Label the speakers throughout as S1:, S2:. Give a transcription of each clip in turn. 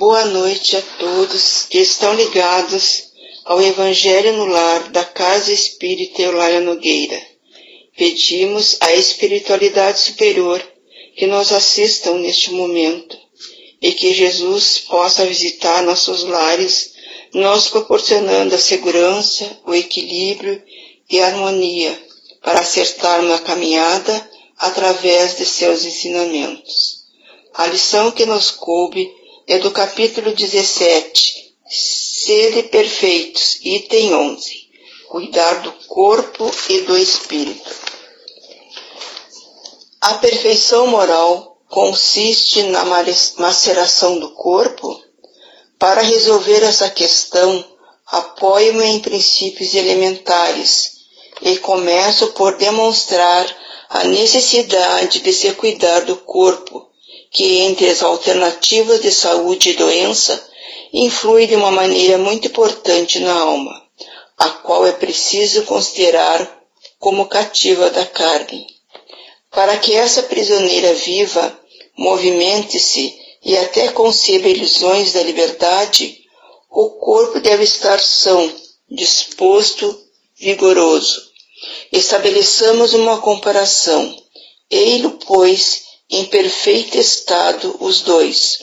S1: Boa noite a todos que estão ligados ao Evangelho no Lar da Casa Espírita Eulália Nogueira. Pedimos à espiritualidade superior que nos assistam neste momento e que Jesus possa visitar nossos lares, nos proporcionando a segurança, o equilíbrio e a harmonia para acertarmos a caminhada através de seus ensinamentos. A lição que nos coube é do capítulo 17, Sede Perfeitos, item 11, cuidar do corpo e do espírito. A perfeição moral consiste na maceração do corpo. Para resolver essa questão, apoio-me em princípios elementares e começo por demonstrar a necessidade de se cuidar do corpo, que entre as alternativas de saúde e doença, influi de uma maneira muito importante na alma, a qual é preciso considerar como cativa da carne. Para que essa prisioneira viva, movimente-se e até conceba ilusões da liberdade, o corpo deve estar são, disposto, vigoroso. Estabeleçamos uma comparação. Ei-lo, pois, em perfeito estado os dois.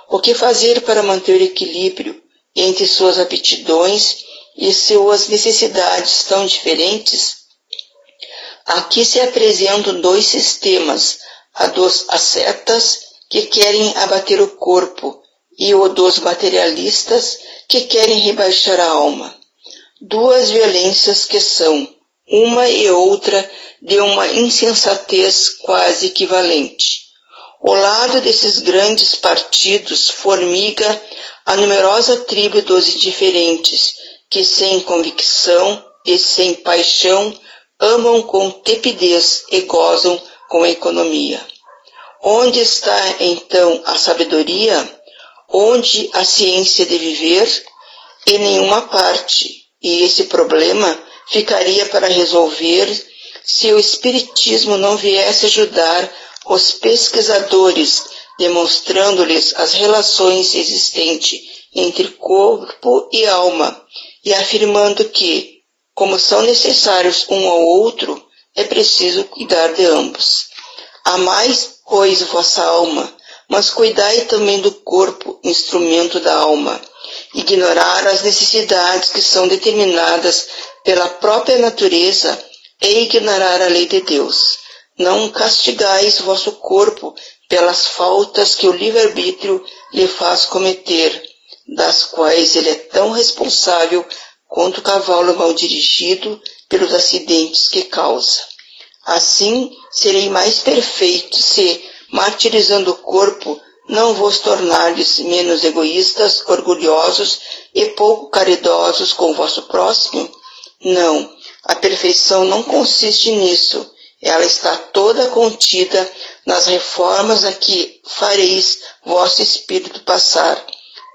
S1: O que fazer para manter o equilíbrio entre suas aptidões e suas necessidades tão diferentes? Aqui se apresentam dois sistemas, a dos ascetas, que querem abater o corpo, e o dos materialistas, que querem rebaixar a alma. Duas violências que são, uma e outra, de uma insensatez quase equivalente. O lado desses grandes partidos formiga a numerosa tribo dos indiferentes, que sem convicção e sem paixão amam com tepidez e gozam com economia. Onde está, então, a sabedoria? Onde a ciência de viver? Em nenhuma parte. E esse problema ficaria para resolver se o Espiritismo não viesse ajudar os pesquisadores, demonstrando-lhes as relações existentes entre corpo e alma, e afirmando que, como são necessários um ao outro, é preciso cuidar de ambos. Amais, pois, vossa alma, mas cuidai também do corpo, instrumento da alma. Ignorar as necessidades que são determinadas pela própria natureza é ignorar a lei de Deus. Não castigais vosso corpo pelas faltas que o livre-arbítrio lhe faz cometer, das quais ele é tão responsável quanto o cavalo mal dirigido pelos acidentes que causa. Assim, serei mais perfeito se, martirizando o corpo, não vos tornardes menos egoístas, orgulhosos e pouco caridosos com o vosso próximo? Não, a perfeição não consiste nisso. Ela está toda contida nas reformas a que fareis vosso espírito passar.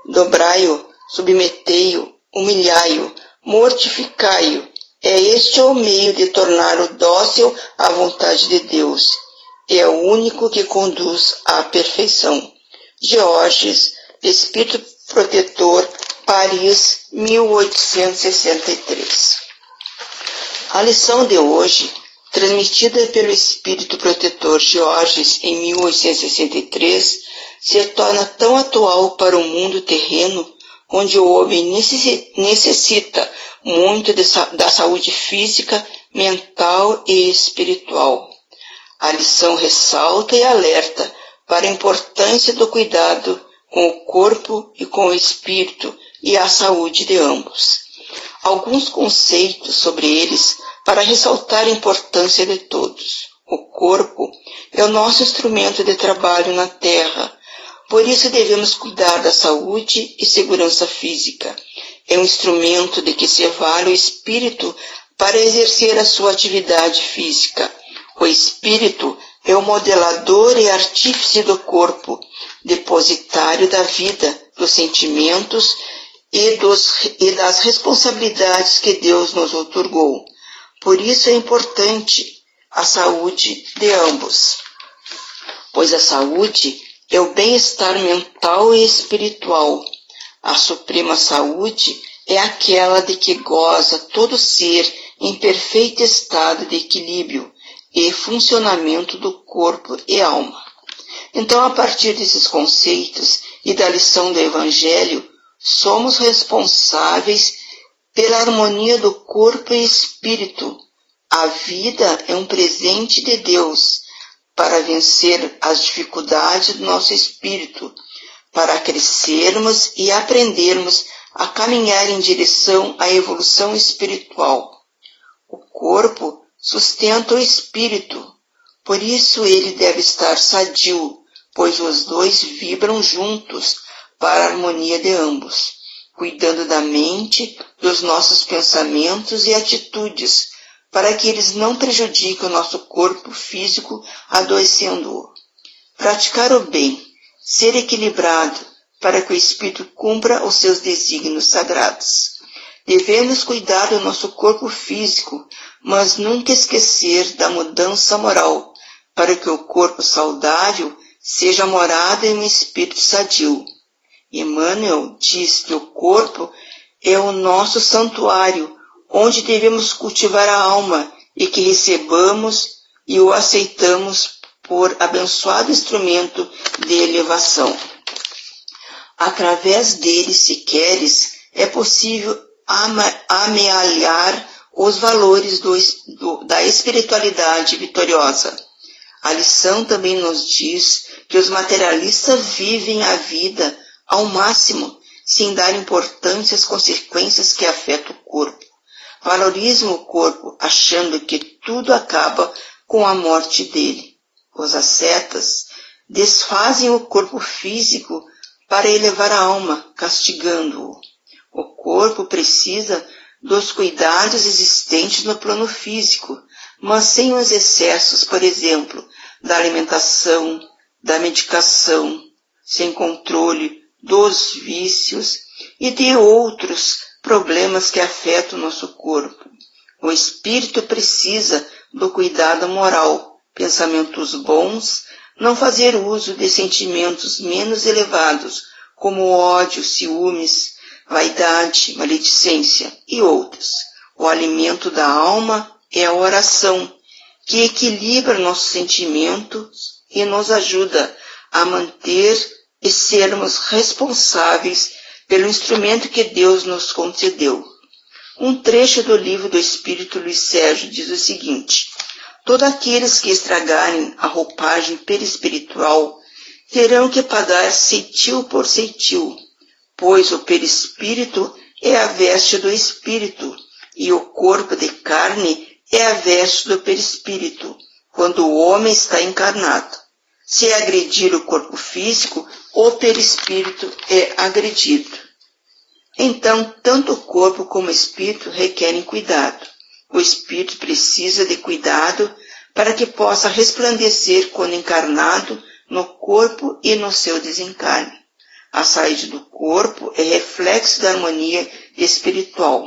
S1: Dobrai-o, submetei-o, humilhai-o, mortificai-o. É este o meio de torná-lo dócil à vontade de Deus. É o único que conduz à perfeição. Georges, Espírito Protetor, Paris, 1863. A lição de hoje, transmitida pelo Espírito Protetor Georges em 1863, se torna tão atual para o mundo terreno, onde o homem necessita muito da saúde física, mental e espiritual. A lição ressalta e alerta para a importância do cuidado com o corpo e com o espírito e a saúde de ambos. Alguns conceitos sobre eles para ressaltar a importância de todos. O corpo é o nosso instrumento de trabalho na Terra, por isso devemos cuidar da saúde e segurança física. É um instrumento de que se vale o espírito para exercer a sua atividade física. O espírito é o modelador e artífice do corpo, depositário da vida, dos sentimentos e das responsabilidades que Deus nos outorgou. Por isso é importante a saúde de ambos, pois a saúde é o bem-estar mental e espiritual. A suprema saúde é aquela de que goza todo ser em perfeito estado de equilíbrio e funcionamento do corpo e alma. Então, a partir desses conceitos e da lição do Evangelho, somos responsáveis pela harmonia do corpo e espírito. A vida é um presente de Deus para vencer as dificuldades do nosso espírito, para crescermos e aprendermos a caminhar em direção à evolução espiritual. O corpo sustenta o espírito, por isso ele deve estar sadio, pois os dois vibram juntos para a harmonia de ambos, cuidando da mente, dos nossos pensamentos e atitudes, para que eles não prejudiquem o nosso corpo físico, adoecendo-o. Praticar o bem, ser equilibrado, para que o espírito cumpra os seus desígnios sagrados. Devemos cuidar do nosso corpo físico, mas nunca esquecer da mudança moral, para que o corpo saudável seja morada em um espírito sadio. Emmanuel diz que o corpo é o nosso santuário, onde devemos cultivar a alma e que recebamos e o aceitamos por abençoado instrumento de elevação. Através dele, se queres, é possível amealhar os valores da espiritualidade vitoriosa. A lição também nos diz que os materialistas vivem a vida ao máximo, sem dar importância às consequências que afetam o corpo. Valorizam o corpo, achando que tudo acaba com a morte dele. Os ascetas desfazem o corpo físico para elevar a alma, castigando-o. O corpo precisa dos cuidados existentes no plano físico, mas sem os excessos, por exemplo, da alimentação, da medicação, sem controle dos vícios e de outros problemas que afetam o nosso corpo. O espírito precisa do cuidado moral, pensamentos bons, não fazer uso de sentimentos menos elevados, como ódio, ciúmes, vaidade, maledicência e outros. O alimento da alma é a oração, que equilibra nossos sentimentos e nos ajuda a manter e sermos responsáveis pelo instrumento que Deus nos concedeu. Um trecho do livro do Espírito Luiz Sérgio diz o seguinte: todos aqueles que estragarem a roupagem perispiritual terão que pagar ceitil por ceitil, pois o perispírito é a veste do espírito e o corpo de carne é a veste do perispírito, quando o homem está encarnado. Se agredir o corpo físico, o perispírito é agredido. Então, tanto o corpo como o espírito requerem cuidado. O espírito precisa de cuidado para que possa resplandecer quando encarnado no corpo e no seu desencarne. A saída do corpo é reflexo da harmonia espiritual.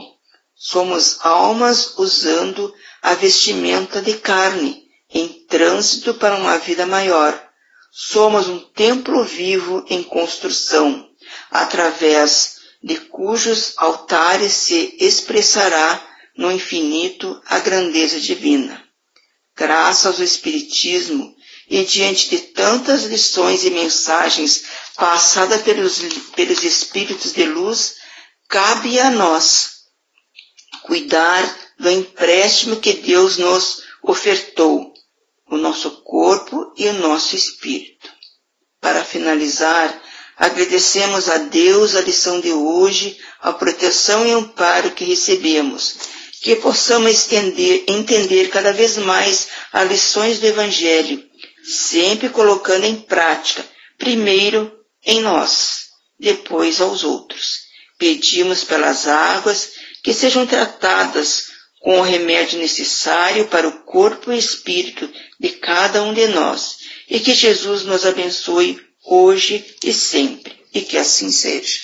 S1: Somos almas usando a vestimenta de carne, em trânsito para uma vida maior. Somos um templo vivo em construção, através de cujos altares se expressará no infinito a grandeza divina. Graças ao Espiritismo e diante de tantas lições e mensagens passadas pelos Espíritos de luz, cabe a nós cuidar do empréstimo que Deus nos ofertou, o nosso corpo e o nosso espírito. Para finalizar, agradecemos a Deus a lição de hoje, a proteção e amparo que recebemos, que possamos entender cada vez mais as lições do Evangelho, sempre colocando em prática, primeiro em nós, depois aos outros. Pedimos pelas águas que sejam tratadas com o remédio necessário para o corpo e espírito de cada um de nós, e que Jesus nos abençoe hoje e sempre, e que assim seja.